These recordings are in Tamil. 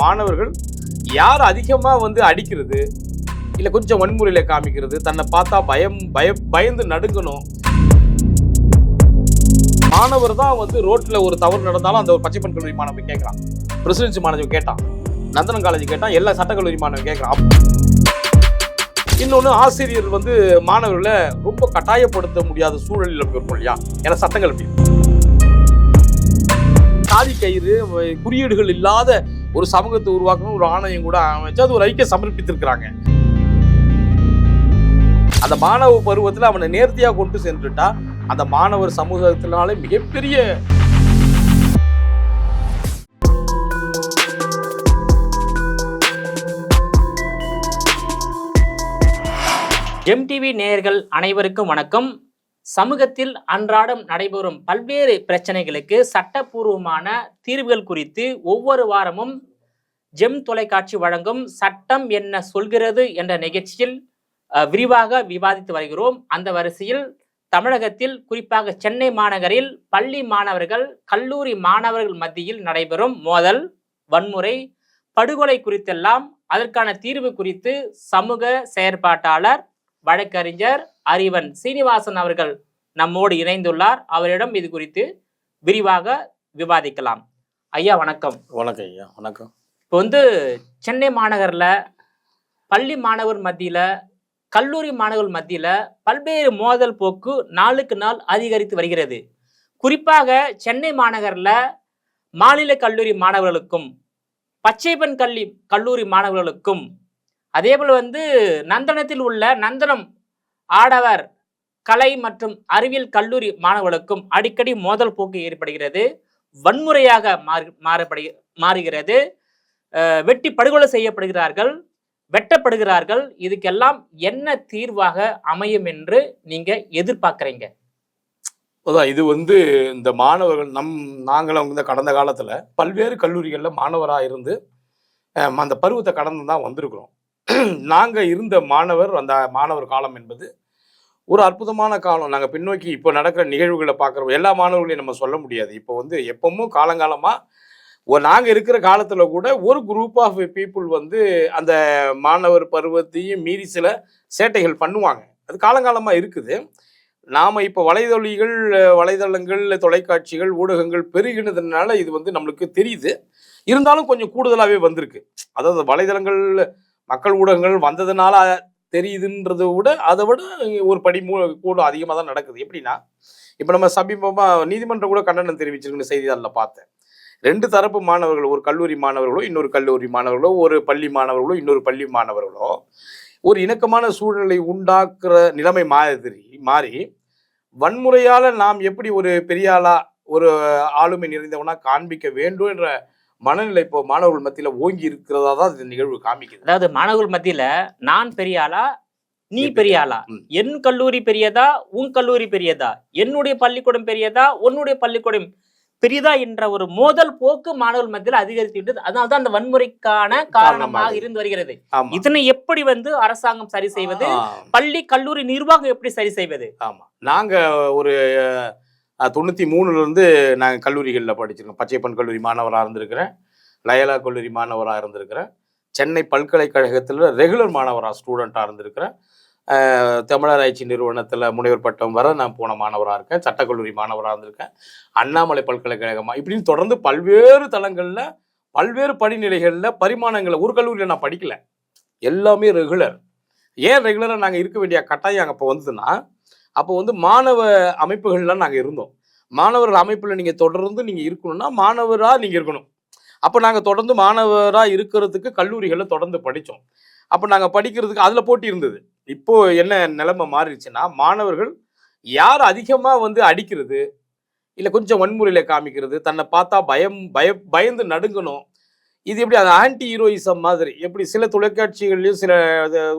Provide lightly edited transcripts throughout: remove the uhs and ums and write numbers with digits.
மாணவர்கள் யார் அதிகமா அடிக்கிறது, இல்ல கொஞ்சம் வன்முறையில காமிக்கிறது, தன்னை பார்த்தா பயந்து நடுங்கணும். மாணவர் தான் ரோட்ல ஒரு தவறு நடந்தாலும் அந்த ஒரு பச்சைப்பன் கல்லூரி மாணவன் கேட்கறான், பிரசிடென்சி மாணவன் கேட்டான், நந்தனம் காலேஜ் கேட்டான், எல்லா சட்டக்கல்லூரி மாணவன் கேட்கறான். இன்னொன்னு, ஆசிரியர் மாணவர்களை ரொம்ப கட்டாயப்படுத்த முடியாத சூழலில் இருக்கும் இல்லையா, ஏன்னா சட்டங்கள் அப்படி. சாதி கயிறு குறியீடுகள் இல்லாத ஒரு சமூகத்தை உருவாக்கணும் ஒரு ஆணையம் கூட அமைச்சு அது ஒரு ஐக்கிய சமர்ப்பித்திருக்கிறாங்க. அந்த மாணவ பருவத்தில் அவனை நேர்த்தியா கொண்டு சென்றுட்டா அந்த மாணவர் சமூகத்தினாலே மிகப்பெரிய ஜெம் டிவி நேயர்கள் அனைவருக்கும் வணக்கம். சமூகத்தில் அன்றாடம் நடைபெறும் பல்வேறு பிரச்சனைகளுக்கு சட்டப்பூர்வமான தீர்வுகள் குறித்து ஒவ்வொரு வாரமும் ஜெம் தொலைக்காட்சி வழங்கும் சட்டம் என்ன சொல்கிறது என்ற நிகழ்ச்சியில் விரிவாக விவாதித்து வருகிறோம். அந்த வரிசையில் தமிழகத்தில் குறிப்பாக சென்னை மாநகரில் பள்ளி மாணவர்கள் கல்லூரி மாணவர்கள் மத்தியில் நடைபெறும் மோதல், வன்முறை, படுகொலை குறித்தெல்லாம் அதற்கான தீர்வு குறித்து சமூக செயற்பாட்டாளர் வழக்கறிஞர் அறிவன் சீனிவாசன் அவர்கள் நம்மோடு இணைந்துள்ளார். அவரிடம் இது குறித்து விரிவாக விவாதிக்கலாம். ஐயா வணக்கம். வணக்கம் ஐயா. வணக்கம். இப்போ சென்னை மாநகர்ல பள்ளி மாணவர் மத்தியில கல்லூரி மாணவர்கள் மத்தியில பல்வேறு மோதல் போக்கு நாளுக்கு நாள் அதிகரித்து வருகிறது. குறிப்பாக சென்னை மாநகர்ல மாநில கல்லூரி மாணவர்களுக்கும் பச்சைப்பன் கல்லூரி மாணவர்களுக்கும் அதே போல நந்தனத்தில் உள்ள நந்தனம் ஆடவர் கலை மற்றும் அறிவியல் கல்லூரி மாணவர்களுக்கும் அடிக்கடி மோதல் போக்கு ஏற்படுகிறது, வன்முறையாக மாறுகிறது, வெட்டி படுகொலை செய்யப்படுகிறார்கள், வெட்டப்படுகிறார்கள். இதுக்கெல்லாம் என்ன தீர்வாக அமையும் என்று நீங்க எதிர்பார்க்குறீங்க? இது இந்த மாணவர்கள் நாங்களும் கடந்த காலத்துல பல்வேறு கல்லூரிகள்ல மாணவராக இருந்து அந்த பருவத்தை கடந்து தான் வந்திருக்கிறோம். நாங்கள் இருந்த அந்த மாணவர் காலம் என்பது ஒரு அற்புதமான காலம். நாங்கள் பின்னோக்கி இப்போ நடக்கிற நிகழ்வுகளை பார்க்குறோம். எல்லா மாணவர்களையும் நம்ம சொல்ல முடியாது. இப்போ எப்பவும் காலங்காலமாக நாங்கள் இருக்கிற காலத்தில் கூட ஒரு குரூப் ஆஃப் பீப்புள் அந்த மாணவர் பருவத்தையும் மீறி சில சேட்டைகள் பண்ணுவாங்க. அது காலங்காலமாக இருக்குது. நாம் இப்போ வலைதளங்கள், தொலைக்காட்சிகள், ஊடகங்கள் பெருகினதுனால இது நம்மளுக்கு தெரியுது. இருந்தாலும் கொஞ்சம் கூடுதலாகவே வந்திருக்கு. அதாவது வலைதளங்கள், மக்கள் ஊடகங்கள் வந்ததுனால தெரியுதுன்றதை விட அதை விட ஒரு படி கூட அதிகமாக தான் நடக்குது. எப்படின்னா, இப்போ நம்ம சமீபமாக நீதிமன்றம் கூட கண்டனம் தெரிவிச்சிருக்குன்னு செய்தித்தாளில் பார்த்தேன். 2 தரப்பு மாணவர்கள், ஒரு கல்லூரி மாணவர்களோ இன்னொரு கல்லூரி மாணவர்களோ, ஒரு பள்ளி மாணவர்களோ இன்னொரு பள்ளி மாணவர்களோ ஒரு இணக்கமான சூழ்நிலை உண்டாக்குற நிலைமை மாறி வன்முறையால் நாம் எப்படி ஒரு பெரிய ஆளா ஒரு ஆளுமை நிறைந்தவனா காண்பிக்க வேண்டும் என்ற மனநிலை இப்போ மாணவர்கள் மத்தியில ஓங்கி இருக்கிறதா தான் இந்த நிகழ்வு காமிக்குது. அதாவது மாணவர்கள் மத்தியில நான் பெரிய ஆளா, நீ பெரிய ஆளா, என் கல்லூரி பெரியதா, உன் கல்லூரி பெரியதா, என்னுடைய பள்ளிக்கூடம் பெரியதா, உன்னுடைய பள்ளிக்கூடம் பெரியதா என்ற ஒரு மோதல் போக்கு மாணவர்கள் மத்தியில் அதிகரித்து விட்டது. அதனால்தான் அந்த வன்முறைக்கான காரணமாக இருந்து வருகிறது. இதனை எப்படி அரசாங்கம் சரி செய்வது, பள்ளி கல்லூரி நிர்வாகம் எப்படி சரி செய்வது? ஆமா, நாங்க ஒரு 93 நாங்கள் கல்லூரிகளில் படிச்சிருக்கோம். பச்சைப்பன் கல்லூரி மாணவராக இருந்திருக்கிறேன், லயலா கல்லூரி மாணவராக இருந்திருக்கிறேன், சென்னை பல்கலைக்கழகத்தில் ரெகுலர் மாணவராக ஸ்டூடெண்ட்டாக இருந்திருக்கிறேன், தமிழராய்ச்சி நிறுவனத்தில் முனைவர் பட்டம் வர நான் போன மாணவராக இருக்கேன், சட்டக்கல்லூரி மாணவராக இருந்திருக்கேன், அண்ணாமலை பல்கலைக்கழகமாக, இப்படின்னு தொடர்ந்து பல்வேறு தளங்களில் பல்வேறு படிநிலைகளில் பரிமாணங்களில் ஒரு கல்லூரியில் நான் படிக்கல, எல்லாமே ரெகுலர். ஏன் ரெகுலராக நாங்கள் இருக்க வேண்டிய கட்டாயம் அங்கே இப்போ வந்ததுன்னா, அப்போ மாணவ அமைப்புகள்லாம் நாங்கள் இருந்தோம். மாணவர்கள் அமைப்பில் நீங்கள் தொடர்ந்து நீங்கள் இருக்கணும்னா மாணவராக நீங்கள் இருக்கணும். அப்போ நாங்கள் தொடர்ந்து மாணவராக இருக்கிறதுக்கு கல்லூரிகளில் தொடர்ந்து படித்தோம். அப்போ நாங்கள் படிக்கிறதுக்கு அதில் போட்டி இருந்தது. இப்போது என்ன நிலைமை மாறிடுச்சுன்னா, மாணவர்கள் யார் அதிகமாக அடிக்கிறது, இல்லை கொஞ்சம் வன்முறையில் காமிக்கிறது, தன்னை பார்த்தா பயந்து நடுங்கணும். இது எப்படி அது ஆன்டி ஹீரோயிசம் மாதிரி எப்படி சில தொலைக்காட்சிகள்லையும் சில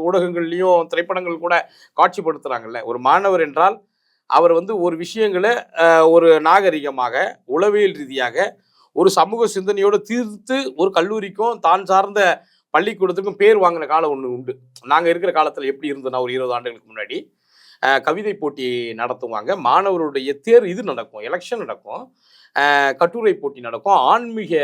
ஊடகங்கள்லையும் திரைப்படங்கள் கூட காட்சிப்படுத்துகிறாங்கல்ல. ஒரு மாணவர் என்றால் அவர் ஒரு விஷயங்களை ஒரு நாகரிகமாக, உளவியல் ரீதியாக, ஒரு சமூக சிந்தனையோடு தீர்த்து ஒரு கல்லூரிக்கும் தான் சார்ந்த பள்ளிக்கூடத்துக்கும் பேர் வாங்கின காலம் ஒன்று உண்டு. நாங்கள் இருக்கிற காலத்தில் எப்படி இருந்ததுன்னா, ஒரு 20 ஆண்டுகளுக்கு முன்னாடி கவிதை போட்டி நடத்துவாங்க, மாணவருடைய தேர்வு இது நடக்கும், எலெக்ஷன் நடக்கும். கட்டுரை போட்டி நடக்கும், ஆன்மீக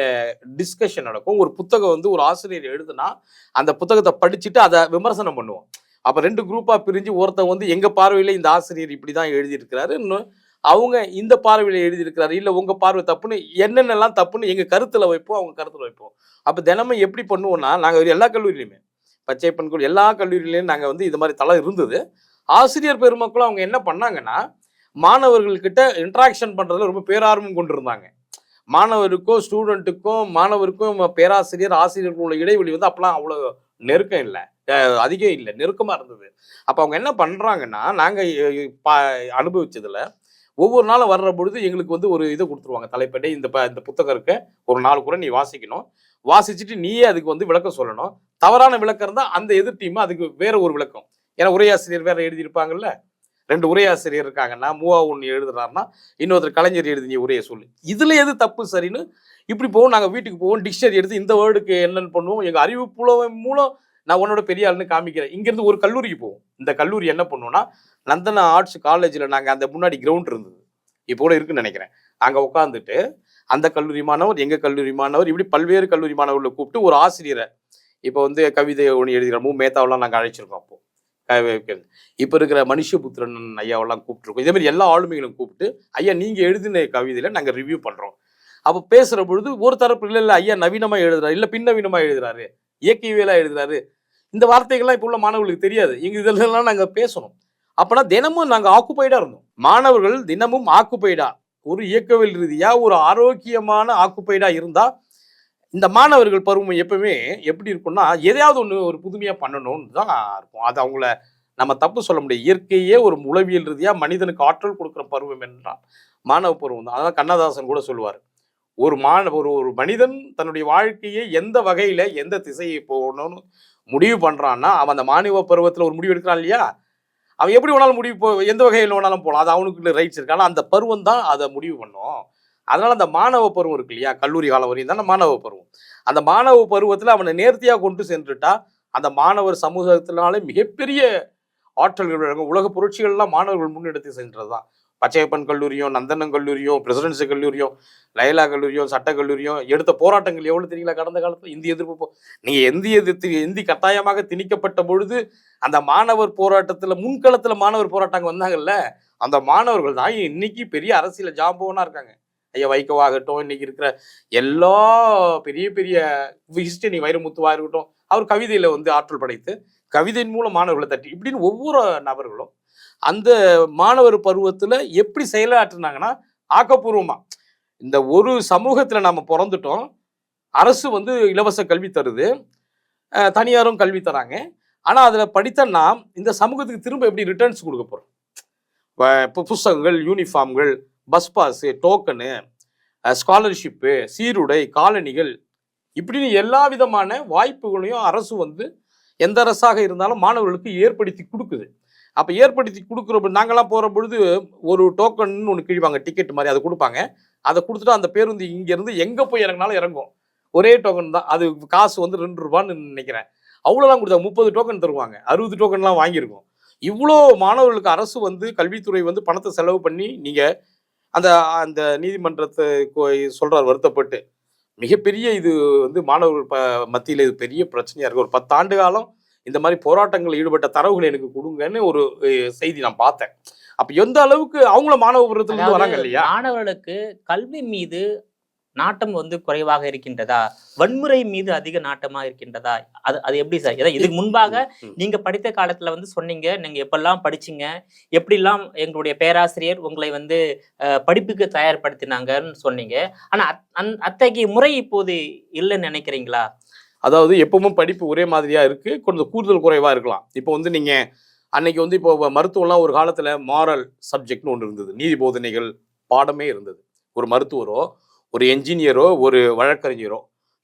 டிஸ்கஷன் நடக்கும். ஒரு புத்தகம் வந்து ஒரு ஆசிரியர் எழுதுனா அந்த புத்தகத்தை படிச்சுட்டு அதை விமர்சனம் பண்ணுவோம். அப்போ 2 குரூப்பாக பிரிஞ்சு ஒருத்தன் வந்து எங்கள் பார்வையில் இந்த ஆசிரியர் இப்படி தான் எழுதியிருக்கிறாரு, இன்னும் அவங்க இந்த பார்வையில் எழுதியிருக்கிறாரு, இல்லை உங்கள் பார்வை தப்புன்னு என்னென்னலாம் தப்புன்னு எங்கள் கருத்தில் வைப்போம், அவங்க கருத்தில் வைப்போம். அப்போ தினமும் எப்படி பண்ணுவோம்னா, நாங்கள் எல்லா கல்லூரியிலையுமே பச்சையப்பன் கல்லூரி எல்லா கல்லூரியிலையும் நாங்கள் வந்து இது மாதிரி தளம் இருந்தது. ஆசிரியர் பெருமக்களும் அவங்க என்ன பண்ணாங்கன்னா, மாணவர்கள்கிட்ட இன்ட்ராக்ஷன் பண்ணுறதுல ரொம்ப பேரார்வம் கொண்டிருந்தாங்க. மாணவருக்கும் ஸ்டூடெண்ட்டுக்கும் மாணவருக்கும் பேராசிரியர் ஆசிரியர்களும் உள்ள இடைவெளி வந்து அப்போலாம் அவ்வளோ நெருக்கம் இல்லை, அதிகம் இல்லை, நெருக்கமாக இருந்தது. அப்போ அவங்க என்ன பண்ணுறாங்கன்னா, நாங்கள் அனுபவிச்சதில் ஒவ்வொரு நாளும் வர்ற பொழுது எங்களுக்கு வந்து ஒரு இதை கொடுத்துருவாங்க, தலைப்படை இந்த புத்தகம் இருக்க ஒரு 4 குறை நீ வாசிக்கணும், வாசிச்சுட்டு நீயே அதுக்கு வந்து விளக்கம் சொல்லணும். தவறான விளக்கம் இருந்தால் அந்த எதிர் டீம் அதுக்கு வேற ஒரு விளக்கம். ஏன்னா உரையாசிரியர் வேற எழுதியிருப்பாங்கல்ல, 2 உரையாசிரியர் இருக்காங்கன்னா, மூவா ஒன்று எழுதுறாருன்னா இன்னொருத்தர் கலைஞர் எழுதிய உரையை சொல்லு, இதில் எது தப்பு சரின்னு இப்படி போவோம். நாங்கள் வீட்டுக்கு போவோம், டிக்ஷனரி எடுத்து இந்த வேர்டுக்கு என்னென்னு பண்ணுவோம். எங்கள் அறிவு புலவன் மூலம் நான் உன்னோட பெரிய ஆளுன்னு காமிக்கிறேன். இங்கேருந்து ஒரு கல்லூரிக்கு போவோம். இந்த கல்லூரி என்ன பண்ணுவோம்னா, நந்தனா ஆர்ட்ஸ் காலேஜில் நாங்கள் அந்த முன்னாடி கிரவுண்ட் இருந்தது, இப்போ கூட இருக்குன்னு நினைக்கிறேன். அங்கே உட்காந்துட்டு அந்த கல்லூரி மாணவர், எங்கள் கல்லூரி மாணவர், இப்படி பல்வேறு கல்லூரி மாணவர்களை கூப்பிட்டு ஒரு ஆசிரியரை, இப்போ வந்து கவிதை ஒன்று எழுதுகிற மேத்தாவெல்லாம் நாங்கள் அழைச்சிருக்கோம். அப்போ இப்போ இருக்கிற மனுஷபுத்திரன் ஐயாவெல்லாம் கூப்பிட்டுருக்கோம். இதே மாதிரி எல்லா ஆளுமைகளும் கூப்பிட்டு, ஐயா நீங்கள் எழுதின கவிதையில் நாங்கள் ரிவ்யூ பண்ணுறோம். அப்போ பேசுகிற பொழுது ஒரு தரப்பு இல்லை ஐயா நவீனமாக எழுதுறாரு, இல்லை பின்னவீனமாக எழுதுறாரு, இயற்கையலாக எழுதுறாரு, இந்த வார்த்தைகள்லாம் இப்போ உள்ள மாணவர்களுக்கு தெரியாது. இதெல்லாம் நாங்கள் பேசணும். அப்போனா தினமும் நாங்கள் ஆக்குப்பைடாக இருந்தோம். மாணவர்கள் தினமும் ஆக்குப்பைடா, ஒரு இயக்கவியல் ரீதியாக ஒரு ஆரோக்கியமான ஆக்குப்பைடா இருந்தால் இந்த மாணவர்கள் பருவம் எப்பவுமே எப்படி இருக்கும்னா, எதையாவது ஒன்று ஒரு புதுமையாக பண்ணணும்னு தான் இருக்கும். அது அவங்கள நம்ம தப்பு சொல்ல முடியாது. இயற்கையே ஒரு உளவியல் ரீதியாக மனிதனுக்கு ஆற்றல் கொடுக்குற பருவம் என்றால் மாணவ பருவம் தான். அதான் கண்ணதாசன் கூட சொல்லுவார், ஒரு ஒரு மனிதன் தன்னுடைய வாழ்க்கையை எந்த வகையில் எந்த திசையை போகணும்னு முடிவு பண்ணுறான்னா, அவன் அந்த மாணவ பருவத்தில் ஒரு முடிவு எடுக்கிறான் இல்லையா, அவன் எப்படி வேணாலும் எந்த வகையில் வேணாலும் போகலாம், அது அவனுக்கு ரைட்ஸ் இருக்கு. ஆனால் அந்த பருவம் தான் அதை முடிவு பண்ணும். அதனால அந்த மாணவ பருவம் இருக்கு இல்லையா, கல்லூரி காலம் வரையும் தான் மாணவ பருவம். அந்த மாணவ பருவத்தில் அவனை நேர்த்தியாக கொண்டு சென்றுட்டா அந்த மாணவர் சமூகத்தினாலே மிகப்பெரிய ஆற்றல்கள் வழங்கும். உலக புரட்சிகள்லாம் மாணவர்கள் முன்னெடுத்து சென்றது தான். பச்சையப்பன் கல்லூரியும், நந்தனம் கல்லூரியும், பிரசிடென்சி கல்லூரியும், லயலா கல்லூரியும், சட்ட கல்லூரியும் எடுத்த போராட்டங்கள் எவ்வளவு தெரியுங்களா? கடந்த காலத்தில் இந்தி எதிர்ப்பு, நீங்க இந்தி கட்டாயமாக திணிக்கப்பட்ட பொழுது அந்த மாணவர் போராட்டத்தில் முன்களத்தில் மாணவர் போராட்டங்க வந்தாங்கல்ல, அந்த மாணவர்கள் தான் இன்னைக்கு பெரிய அரசியல் ஜாம்பவனா இருக்காங்க. ஐயா வைகோவாகட்டும், இன்னைக்கு இருக்கிற எல்லா பெரிய பெரிய ஹிஸ்டரி வைரமுத்துவா இருக்கட்டும், அவர் கவிதையில வந்து ஆற்றல் படைத்து கவிதையின் மூலம் மாணவர்களை தட்டி இப்படின்னு ஒவ்வொரு நபர்களும் அந்த மாணவர் பருவத்துல எப்படி செயலாற்றுனாங்கன்னா, ஆக்கப்பூர்வமா இந்த ஒரு சமூகத்துல நாம பிறந்துட்டோம், அரசு வந்து இலவச கல்வி தருது, தனியாரும் கல்வி தராங்க, ஆனா அதுல படித்த நாம் இந்த சமூகத்துக்கு திரும்ப எப்படி ரிட்டர்ன்ஸ் கொடுக்க போறோம்? புஸ்தகங்கள், யூனிஃபார்ம்கள், பஸ் பாஸு, டோக்கனு, ஸ்காலர்ஷிப்பு, சீருடை, காலணிகள், இப்படின்னு எல்லா விதமான வாய்ப்புகளையும் அரசு வந்து எந்த அரசாக இருந்தாலும் மாணவர்களுக்கு ஏற்படுத்தி கொடுக்குது. அப்போ ஏற்படுத்தி கொடுக்குற நாங்களாம் போகிற பொழுது ஒரு டோக்கன் ஒன்று கிழிவாங்க, டிக்கெட் மாதிரி அதை கொடுப்பாங்க. அதை கொடுத்துட்டு அந்த பேருந்து இங்கேருந்து எங்கே போய் இறங்கினாலும் இறங்கும். ஒரே டோக்கன் தான், அது காசு வந்து 2 ரூபான்னு நினைக்கிறேன். அவ்வளோலாம் கொடுத்தாங்க. 30 டோக்கன் தருவாங்க, 60 டோக்கன்லாம் வாங்கியிருக்கோம். இவ்வளோ மாணவர்களுக்கு அரசு வந்து கல்வித்துறை வந்து பணத்தை செலவு பண்ணி, நீங்கள் அந்த அந்த நீதிமன்றத்தை சொல்கிறார் வருத்தப்பட்டு, மிகப்பெரிய இது வந்து மாணவர்கள் மத்தியில் இது பெரிய பிரச்சனையாக இருக்குது. ஒரு 10 ஆண்டு காலம் இந்த மாதிரி போராட்டங்களில் ஈடுபட்ட தரவுகளை எனக்கு கொடுங்கன்னு ஒரு செய்தி நான் பார்த்தேன். அப்போ எந்த அளவுக்கு அவங்கள மாணவ பருவத்திலிருந்து வராங்க இல்லையா? மாணவர்களுக்கு கல்வி மீது நாட்டம் வந்து குறைவாக இருக்கின்றதா, வன்முறை மீது அதிக நாட்டமா இருக்கின்றதா? அது எப்படி சார்? இதுக்கு முன்பாக நீங்க படித்த காலத்துல வந்து சொன்னீங்க, நீங்க எப்பெல்லாம் படிச்சீங்க, எப்படிலாம் எங்களுடைய பேராசிரியர் உங்களை வந்து படிப்புக்கு தயார்படுத்தினாங்கன்னு சொன்னீங்க. ஆனா அத்தகைய முறை இப்போது இல்லைன்னு நினைக்கிறீங்களா? அதாவது எப்பவும் படிப்பு ஒரே மாதிரியா இருக்கு, கொஞ்சம் கூடுதல் குறைவா இருக்கலாம். இப்போ வந்து நீங்க அன்னைக்கு வந்து இப்போ மருத்துவம்லாம் ஒரு காலத்துல மாரல் சப்ஜெக்ட்னு ஒன்று இருந்தது, நீதி போதனைகள் பாடமே இருந்தது. ஒரு மருத்துவரோ, ஒரு என்ஜினியரோ, ஒரு வழக்கறிஞரோ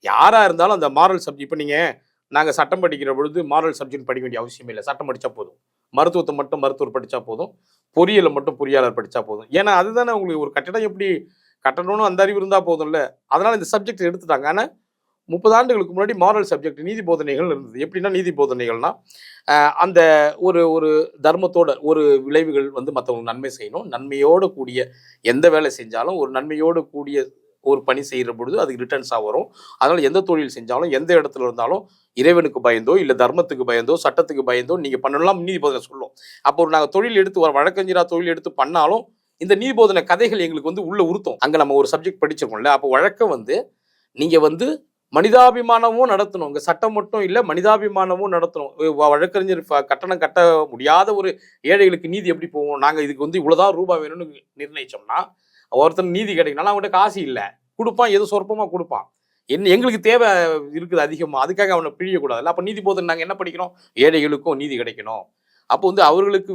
யாராக இருந்தாலும் அந்த மாரல் சப்ஜெக்ட், இப்போ நீங்கள் நாங்கள் சட்டம் படிக்கிற பொழுது மாரல் சப்ஜெக்ட் படிக்க வேண்டிய அவசியமே இல்லை. சட்டம் படித்தா போதும், மருத்துவத்தை மட்டும் மருத்துவர் படித்தா போதும், பொறியியலை மட்டும் பொறியாளர் படித்தா போதும். ஏன்னா அதுதானே உங்களுக்கு ஒரு கட்டடம் எப்படி கட்டணும்னு அந்த அறிவு இருந்தால் போதும்ல. அதனால் இந்த சப்ஜெக்ட் எடுத்துட்டாங்க. ஆனால் 30 ஆண்டுகளுக்கு முன்னாடி மாரல் சப்ஜெக்ட் நீதி போதனைகள் இருந்தது. எப்படின்னா நீதி போதனைகள்னா அந்த ஒரு ஒரு தர்மத்தோட ஒரு விளைவுகள் வந்து மற்றவங்களுக்கு நன்மை செய்யணும். நன்மையோடு கூடிய எந்த வேலை செஞ்சாலும் ஒரு நன்மையோடு கூடிய ஒரு பணி செய்கிற பொழுது அதுக்கு ரிட்டர்ன்ஸாக வரும். அதனால் எந்த தொழில் செஞ்சாலும் எந்த இடத்துல இருந்தாலும் இறைவனுக்கு பயந்தோ இல்லை தர்மத்துக்கு பயந்தோ சட்டத்துக்கு பயந்தோ நீங்கள் பண்ணலாம் நீதி போதனை சொல்லும். அப்போ நாங்கள் தொழில் எடுத்து ஒரு வழக்கறிஞராக தொழில் எடுத்து பண்ணாலும் இந்த நீதி போதனை கதைகள் எங்களுக்கு வந்து உள்ள உறுத்தும். அங்கே நம்ம ஒரு சப்ஜெக்ட் படிச்சிருக்கோம்ல, அப்போ வழக்கம் வந்து நீங்கள் வந்து மனிதாபிமானமும் நடத்தணும். இங்கே சட்டம் மட்டும் இல்லை, மனிதாபிமானமும் நடத்தணும். வழக்கறிஞர் கட்டணம் கட்ட முடியாத ஒரு ஏழைகளுக்கு நீதி எப்படி போவோம்? நாங்கள் இதுக்கு வந்து இவ்வளோதான் ரூபாய் வேணும்னு நிர்ணயிச்சோம்னா ஒருத்தர் நீதி கிடைக்கனால அவங்ககிட்ட காசு இல்லை, கொடுப்பான், எது சொற்பமாக கொடுப்பான். எங்களுக்கு தேவை இருக்குது அதிகமாக, அதுக்காக அவனை பிழியக்கூடாது. அப்போ நீதி போதனை நாங்கள் என்ன படிக்கிறோம்? ஏழைகளுக்கும் நீதி கிடைக்கணும். அப்போ வந்து அவர்களுக்கு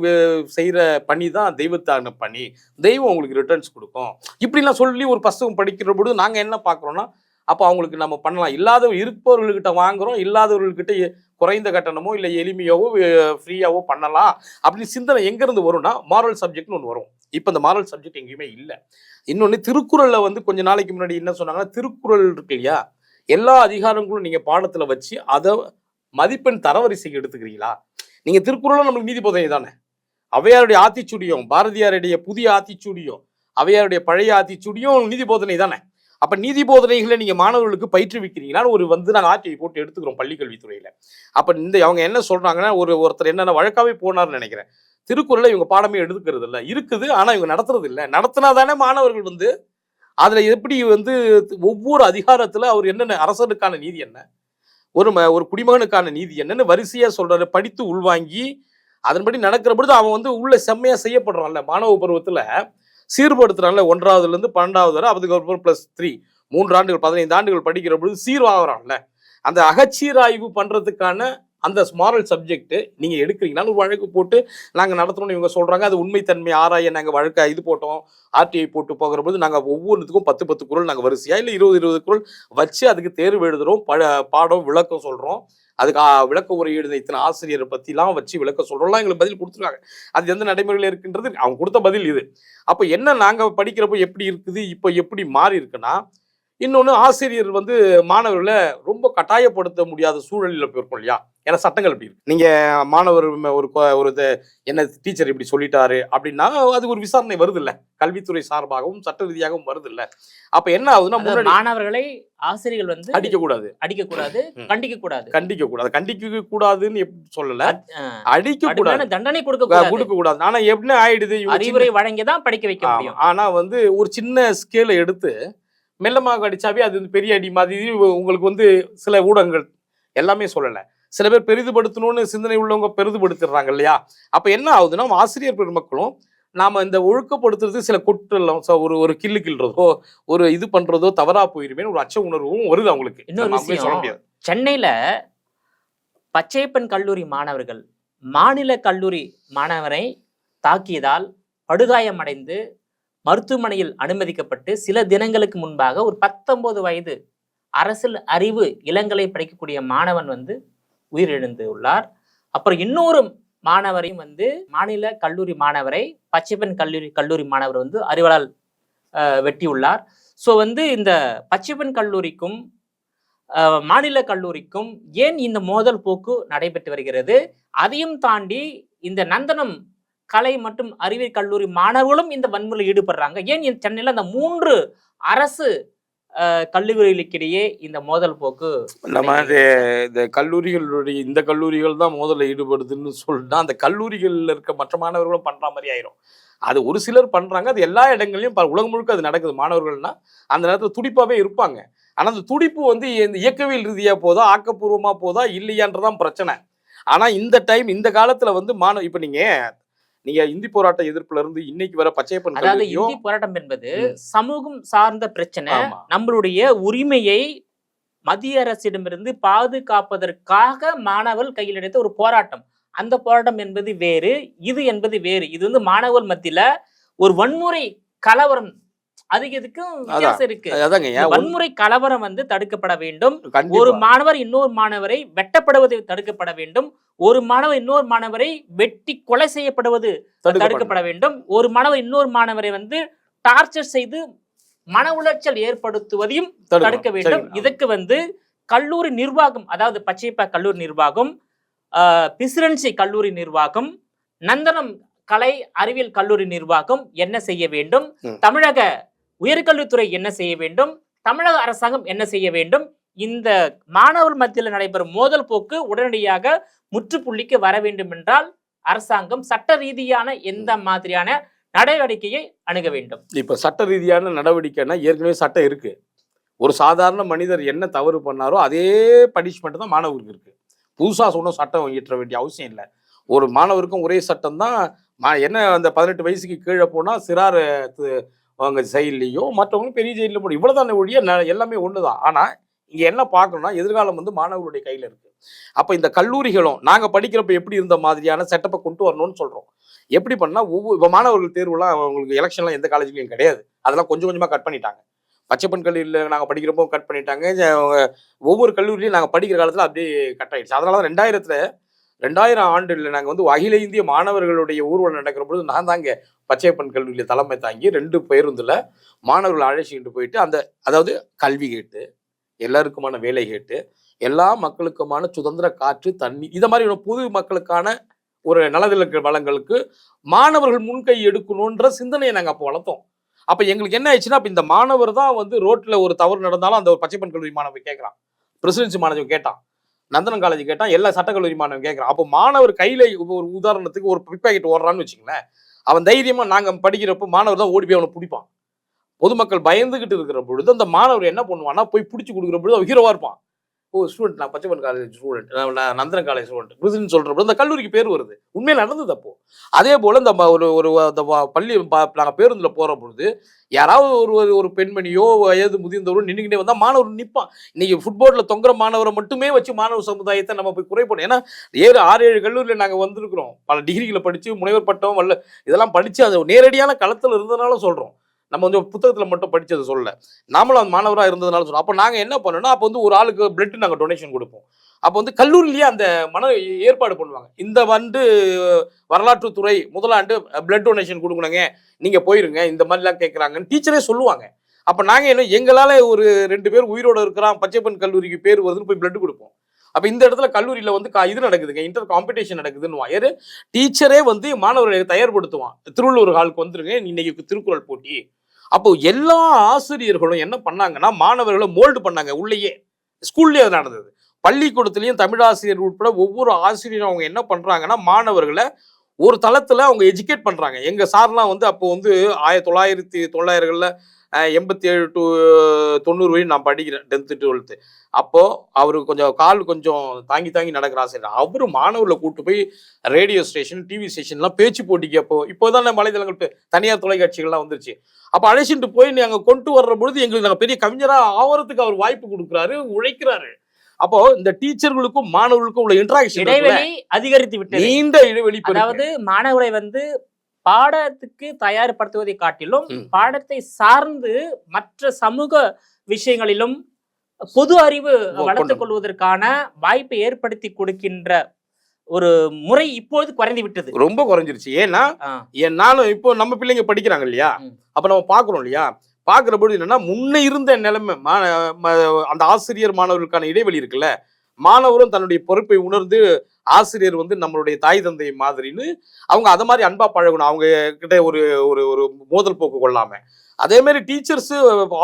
செய்கிற பணி தான் தெய்வத்தான பணி, தெய்வம் உங்களுக்கு ரிட்டர்ன்ஸ் கொடுக்கும். இப்படிலாம் சொல்லி ஒரு புத்தகம் படிக்கிற பொழுது நாங்கள் என்ன பார்க்குறோன்னா, அப்போ அவங்களுக்கு நம்ம பண்ணலாம். இருப்பவர்கள்கிட்ட வாங்குகிறோம், இல்லாதவர்கள்கிட்ட குறைந்த கட்டணமோ இல்லை எளிமையாவோ ஃப்ரீயாவோ பண்ணலாம் அப்படின்னு சிந்தனை எங்கேருந்து வரும்னா மாரல் சப்ஜெக்ட்னு ஒன்று வரும். இப்போ இந்த மாரல் சப்ஜெக்ட் எங்கேயுமே இல்லை. இன்னொன்று திருக்குறளில் வந்து கொஞ்ச நாளைக்கு முன்னாடி என்ன சொன்னாங்கன்னா, திருக்குறள் இருக்கு இல்லையா, எல்லா அதிகாரங்களும் நீங்கள் பாடத்தில் வச்சு அதை மதிப்பெண் தரவரிசைக்கு எடுத்துக்கிறீங்களா? நீங்கள் திருக்குறளும் நம்மளுக்கு நீதி போதனை தானே. ஔவையாருடைய ஆத்திச்சூடியும் பாரதியாருடைய புதிய ஆத்திச்சூடியும் ஔவையாருடைய பழைய ஆத்திச்சூடியும் நீதி போதனை தானே. அப்போ நீதி போதனைகளை நீங்கள் மாணவர்களுக்கு பயிற்றுவிக்கிறீங்களான்னு ஒரு வந்து நாங்கள் ஆர்டிஐ போட்டு எடுத்துக்கிறோம் பள்ளிக்கல்வித்துறையில். அப்போ அவங்க என்ன சொல்கிறாங்கன்னா, ஒருத்தர் என்னென்ன வழக்காகவே போனார்னு நினைக்கிறேன், திருக்குறளை இவங்க பாடமே எடுத்துக்கிறது இல்லை, இருக்குது ஆனால் இவங்க நடத்துறது இல்லை. நடத்தினா தானே மாணவர்கள் வந்து அதில் எப்படி வந்து ஒவ்வொரு அதிகாரத்தில் அவர் என்னென்ன அரசனுக்கான நீதி என்ன, ஒரு குடிமகனுக்கான நீதி என்னன்னு வரிசையாக சொல்கிறாரு. படித்து உள்வாங்கி அதன்படி நடக்கிற பொழுது அவன் வந்து உள்ள செம்மையாக செய்யப்படுறான்ல. மாணவ பருவத்தில் சீர்படுத்துறான்ல, 1ஆவதுலேருந்து 12ஆவது வரை, அதுக்கப்புறம் +3 3 ஆண்டுகள் 15 ஆண்டுகள் படிக்கிற பொழுது சீர்வாகிறான்ல. அந்த அகச்சீராய்வு பண்ணுறதுக்கான அந்த மாரல் சப்ஜெக்ட் நீங்கள் எடுக்கிறீங்கனாலும் ஒரு வழக்கு போட்டு நாங்கள் நடத்துகிறோம்னு இவங்க சொல்கிறாங்க. அது உண்மைத்தன்மை ஆராய நாங்கள் வழக்கை இது போட்டோம், ஆர்டிஐ போட்டு போகிற பொழுது நாங்கள் ஒவ்வொன்றுத்துக்கும் 10 குறள் நாங்கள் வரிசையாக இல்லை 20 குறள் வச்சு அதுக்கு தேர்வு எழுதுகிறோம், பாடம் விளக்கம் சொல்கிறோம், அதுக்கு விளக்க உரை எழுத இத்தனை ஆசிரியரை பற்றிலாம் வச்சு விளக்க சொல்கிறோம்லாம் எங்களுக்கு பதில் கொடுத்துருக்காங்க. அது எந்த நடைமுறையில் இருக்குன்றது அவங்க கொடுத்த பதில் இது. அப்போ என்ன நாங்கள் படிக்கிறப்போ எப்படி இருக்குது, இப்போ எப்படி மாறி இருக்குன்னா, இன்னொன்று ஆசிரியர் வந்து மாணவர்களை ரொம்ப கட்டாயப்படுத்த முடியாத சூழலில் போயிருக்கோம் இல்லையா. ஏன்னா சட்டங்கள் இப்படி இருக்கு. நீங்கள் மாணவர் ஒரு என்ன டீச்சர் இப்படி சொல்லிட்டாரு அப்படின்னா அது ஒரு விசாரணை வருது இல்லை, கல்வித்துறை சார்பாகவும் சட்ட ரீதியாகவும் வருது இல்லை. அப்போ என்ன ஆகுதுன்னா, மாணவர்களை ஆசிரியர்கள் வந்து அடிக்கக்கூடாது, கண்டிக்க கூடாதுன்னு எப்படி சொல்லல, அடிக்கக்கூடாது, தண்டனை கொடுக்க கூடாது. ஆனா எப்படி ஆயிடுது, அறிவுரை வழங்கிதான் படிக்க வைக்க முடியும். ஆனா வந்து ஒரு சின்ன ஸ்கேலை எடுத்து மெல்லமாக அடிச்சாவே அது பெரிய அடி மாதிரி. உங்களுக்கு வந்து சில ஊடகங்கள் எல்லாமே சொல்லலை, சில பேர் பெரிதுபடுத்தணும்னு சிந்தனை உள்ளவங்க பெரிதுபடுத்திடுறாங்க இல்லையா. அப்போ என்ன ஆகுதுன்னா, ஆசிரியர் பெருமக்களும் நாம் இந்த ஒழுக்கப்படுத்துறது சில குற்றம் ஒரு கில்லு கில்றதோ ஒரு இது பண்ணுறதோ தவறாக போயிருமே ஒரு அச்ச உணர்வும் வருது அவங்களுக்கு. இன்னொரு சொல்ல முடியாது, சென்னையில் பச்சையப்பன் கல்லூரி மாணவர்கள் மாநில கல்லூரி மாணவரை தாக்கியதால் படுகாயமடைந்து மருத்துவமனையில் அனுமதிக்கப்பட்டு சில தினங்களுக்கு முன்பாக ஒரு 19 வயது அரசியல் அறிவு இளங்கலை படிக்கக்கூடிய மாணவன் வந்து உயிரிழந்து உள்ளார். அப்புறம் இன்னொரு மாணவரையும் வந்து மாநில கல்லூரி மாணவரை பச்சைப்பன் கல்லூரி மாணவர் வந்து அறிவாளால் வெட்டியுள்ளார். ஸோ வந்து இந்த பச்சைப்பன் கல்லூரிக்கும் மாநில கல்லூரிக்கும் ஏன் இந்த மோதல் போக்கு நடைபெற்று வருகிறது? அதையும் தாண்டி இந்த நந்தனம் கலை மற்றும் அறிவியல் கல்லூரி மாணவர்களும் இந்த வன்முறையில் ஈடுபடுறாங்க. ஏன் சென்னையில் அந்த 3 அரசு கல்லூரிகளுக்கிடையே இந்த மோதல் போக்கு? நம்ம இந்த கல்லூரிகளுடைய இந்த கல்லூரிகள் தான் மோதலில் ஈடுபடுதுன்னு சொல்லிட்டு அந்த கல்லூரிகளில் இருக்க மற்ற மாணவர்களும் பண்ற மாதிரி ஆயிரும். அது ஒரு சிலர் பண்றாங்க, அது எல்லா இடங்கள்லையும் உலகம் முழுக்க அது நடக்குது. மாணவர்கள்னா அந்த நேரத்தில் துடிப்பாவே இருப்பாங்க. ஆனா அந்த துடிப்பு வந்து இந்த இயக்கவியல் ரீதியா போதா ஆக்கப்பூர்வமா போதா இல்லையான்றதான் பிரச்சனை. ஆனா இந்த டைம் இந்த காலத்துல வந்து இப்ப நீங்க இந்தி போராட்ட எதிர்ப்புல இருந்து இன்னைக்கு வர பச்சையப்பன், அதாவது இந்தி போராட்டம் என்பது சமூகம் சார்ந்த பிரச்சனை. நம்மளுடைய உரிமையை மத்திய அரசிடமிருந்து பாதுகாப்பதற்காக மாணவர்கள் கையில் எடுத்த ஒரு போராட்டம். அந்த போராட்டம் என்பது வேறு, இது என்பது வேறு. இது வந்து மாணவர்கள் மத்தியில ஒரு வன்முறை கலவரம், அதுக்கு இதுக்கும் வித்தியாசம் இருக்கு. வன்முறை கலவரம் வந்து தடுக்கப்பட வேண்டும். ஒரு மாணவர் இன்னொரு மாணவரை வெட்டப்படுவது தடுக்கப்பட வேண்டும். ஒரு மாணவர் இன்னொரு மாணவரை வெட்டி கொலை செய்யப்படுவது தடுக்கப்பட வேண்டும். ஒரு மாணவர் இன்னொரு மாணவரை வந்து டார்ச்சர் செய்து மன உளைச்சல் ஏற்படுத்துவதையும் தடுக்க வேண்டும். இதுக்கு வந்து கல்லூரி நிர்வாகம், அதாவது பச்சையப்பா கல்லூரி நிர்வாகம், பிரசிடென்சி கல்லூரி நிர்வாகம், நந்தனம் கலை அறிவியல் கல்லூரி நிர்வாகம் என்ன செய்ய வேண்டும், தமிழக உயர்கல்வித்துறை என்ன செய்ய வேண்டும், தமிழக அரசாங்கம் என்ன செய்ய வேண்டும், இந்த மாணவர் மத்தியில் நடைபெறும் மோதல் போக்கு உடனடியாக முற்றுப்புள்ளிக்கு வர வேண்டும் என்றால் அரசாங்கம் சட்ட ரீதியான எந்த மாதிரியான நடவடிக்கையை அணுக வேண்டும்? இப்ப சட்ட ரீதியான நடவடிக்கைன்னா ஏற்கனவே சட்டம் இருக்கு. ஒரு சாதாரண மனிதர் என்ன தவறு பண்ணாரோ அதே பனிஷ்மெண்ட் தான் மாணவருக்கு இருக்கு. புதுசா சொன்ன சட்டம் இயற்ற வேண்டிய அவசியம் இல்லை. ஒரு மாணவருக்கும் ஒரே சட்டம் தான். என்ன அந்த 18 வயசுக்கு கீழே போனா சிறார் அவங்க ஜெயிலையோ மற்றவங்களும் பெரிய ஜெயிலில் போடும், இவ்வளவுதான் ஒழிய எல்லாமே ஒண்ணுதான். ஆனா இங்க என்ன பார்க்கணும்னா எதிர்காலம் வந்து மாணவர்களுடைய கையில இருக்கு. அப்ப இந்த கல்லூரிகளும் நாங்க படிக்கிறப்ப எப்படி இருந்த மாதிரியான செட்டப்பை கொண்டு வரணும்னு சொல்றோம். எப்படி பண்ணா ஒவ்வொரு மாணவர்கள் தேர்வுலாம் அவங்களுக்கு எலெக்ஷன்லாம் எந்த காலேஜ்லையும் கிடையாது. அதெல்லாம் கொஞ்சம் கொஞ்சமா கட் பண்ணிட்டாங்க. பச்சைப்பன் கல்லூரியில் நாங்கள் படிக்கிறப்போ கட் பண்ணிட்டாங்க. ஒவ்வொரு கல்லூரியிலையும் நாங்கள் படிக்கிற காலத்தில் அப்படியே கட் ஆயிடுச்சு. அதனால தான் 2000 ஆண்டில் நாங்கள் வந்து அகில இந்திய மாணவர்களுடைய ஊர்வலம் நடக்கிற பொழுது நான் தாங்க பச்சையப்பன் கல்லூரியில் தலைமை தாங்கி 2 பேருந்துல மாணவர்களை அழைச்சிக்கிட்டு போயிட்டு அதாவது கல்வி கேட்டு, எல்லாருக்குமான வேலை கேட்டு, எல்லா மக்களுக்குமான சுதந்திர காற்று, தண்ணி, இதை மாதிரி பொது மக்களுக்கான ஒரு நலவிலக்கு வளங்களுக்கு மாணவர்கள் முன்கை எடுக்கணுன்ற சிந்தனையை நாங்கள் அப்போ வளர்த்தோம். அப்ப எங்களுக்கு என்ன ஆயிடுச்சுன்னா, அப்ப இந்த மாணவர் தான் வந்து ரோட்ல ஒரு தவறு நடந்தாலும் அந்த பச்சைப்பன் கல்லூரி மாணவன் கேட்கறான், பிரசிடென்சி மாணவன் கேட்டான், நந்தனம் காலேஜ் கேட்டான், எல்லா சட்டக்கல்லூரி மாணவன் கேட்கறான். அப்போ மாணவர் கையில ஒரு உதாரணத்துக்கு ஒரு பிக் பாக்கெட் ஓடுறான்னு வச்சுங்களேன், அவன் தைரியமா நாங்க படிக்கிறப்போ மாணவர் தான் ஓடி போய் அவனை பிடிப்பான். பொதுமக்கள் பயந்துகிட்டு இருக்கிற பொழுது அந்த மாணவர் என்ன பண்ணுவான்னா போய் பிடிச்சி கொடுக்குற பொழுது அவன் ஹீரோவா இருப்பான். ஓ ஸ்டூடெண்ட், நான் பச்சைப்பன் காலேஜ் ஸ்டூடெண்ட், நான் நந்தனம் காலேஜ் ஸ்டூடெண்ட், பிரசிடென்ட் சொல்றப்போ அந்த கல்லூரிக்கு பேர் வருது. உண்மையில நடந்தது அப்போ. அதே போல இந்த ஒரு பள்ளி நாங்கள் பேருந்துல போற பொழுது யாராவது ஒரு பெண்மணியோ வயது முதிர்ந்தவரோ நின்றுக்கிட்டே வந்தா மாணவர் நிற்பான். இன்னைக்கு ஃபுட்போர்ட்ல தொங்குற மாணவரை மட்டுமே வச்சு மாணவர் சமுதாயத்தை நம்ம போய் குறைப்போம். ஏன்னா 6-7 கல்லூரியில் நாங்கள் வந்திருக்கிறோம், பல டிகிரிகளை படிச்சு, முனைவர் பட்டம் வல்ல இதெல்லாம் படிச்சு அது நேரடியான களத்தில் இருந்ததுனால சொல்றோம். நம்ம கொஞ்சம் புத்தகத்தில் மட்டும் படிச்சது சொல்ல, நாமளும் அந்த மாணவராக இருந்ததுனால சொல்றோம். அப்போ நாங்கள் என்ன பண்ணோம்னா, அப்போ வந்து ஒரு ஆளுக்கு பிளட் நாங்கள் டொனேஷன் கொடுப்போம். அப்போ வந்து கல்லூரியிலேயே அந்த ஏற்பாடு பண்ணுவாங்க. இந்த வரலாற்றுத்துறை முதலாண்டு பிளட் டொனேஷன் கொடுக்கணுங்க, நீங்க போயிருங்க, இந்த மாதிரிலாம் கேட்குறாங்கன்னு டீச்சரே சொல்லுவாங்க. அப்போ நாங்கள் என்ன, எங்களால் ஒரு 2 பேர் உயிரோடு இருக்கிறான், பச்சைப்பன் கல்லூரிக்கு பேர் வருதுன்னு போய் பிளட் கொடுப்போம். அப்போ இந்த இடத்துல கல்லூரியில் வந்து இது நடக்குதுங்க, இன்டர் காம்படிஷன் நடக்குதுன்னு டீச்சரே வந்து மாணவர்களை தயார்படுத்துவான். திருவள்ளூர் ஹாலுக்கு வந்துருங்க, இன்னைக்கு திருக்குறள் போட்டி. அப்போ எல்லா ஆசிரியர்களும் என்ன பண்ணாங்கன்னா மாணவர்களை மோல்டு பண்ணாங்க. உள்ளேயே ஸ்கூல்லேயே அது நடந்தது. பள்ளிக்கூடத்துலையும் தமிழாசிரியர் உட்பட ஒவ்வொரு ஆசிரியரும் அவங்க என்ன பண்றாங்கன்னா மாணவர்களை ஒரு தளத்துல அவங்க எஜுகேட் பண்றாங்க. எங்க சார்லாம் வந்து அப்போ வந்து 1900களில் 87 to 90 வரையும் நான் படிக்கிறேன், 10th 12th. அப்போ அவரு கால் கொஞ்சம் தாங்கி நடக்கிற ஆசிரியர். அவரு மாணவர்களை கூட்டு போய் ரேடியோ ஸ்டேஷன், டிவி ஸ்டேஷன்லாம் பேச்சு போட்டிக்கு இப்போதான் வலைதளங்கள் தனியார் தொலைக்காட்சிகள்லாம் வந்துருச்சு. அப்ப அழைச்சிட்டு போய் நாங்க கொண்டு வர்ற பொழுது எங்களுக்கு நாங்கள் பெரிய கவிஞரா ஆவறதுக்கு அவர் வாய்ப்பு கொடுக்குறாரு, உழைக்கிறாரு. அப்போ இந்த டீச்சர்களுக்கும் மாணவர்களுக்கும் உள்ள இன்டராக்ஷன் இடைவெளி அதிகரித்து விட்டது. நீண்ட இடைவெளி. அதாவது மாணவர்களை வந்து பாடத்துக்கு தயார்படுத்துவதை காட்டிலும் பாடத்தை சார்ந்து மற்ற சமூக விஷயங்களிலும் பொது அறிவு வளர்த்துக் கொள்வதற்கான வாய்ப்பை ஏற்படுத்தி கொடுக்கின்ற ஒரு முறை இப்போது குறைந்து விட்டது, ரொம்ப குறைஞ்சிருச்சு. ஏன்னா நானும் இப்போ நம்ம பிள்ளைங்க படிக்கிறாங்க இல்லையா, அப்ப நம்ம பாக்குறோம் இல்லையா, பாக்குற பொழுது என்னன்னா முன்ன இருந்த நிலைமை அந்த ஆசிரியர் மாணவர்களுக்கான இடைவெளி இருக்குல்ல, மாணவரும் தன்னுடைய பொறுப்பை உணர்ந்து ஆசிரியர் வந்து நம்மளுடைய தாய் தந்தை மாதிரின்னு அவங்க அதை மாதிரி அன்பா பழகணும், அவங்க கிட்ட ஒரு ஒரு மோதல் போக்கு கொள்ளாம. அதே மாதிரி டீச்சர்ஸ்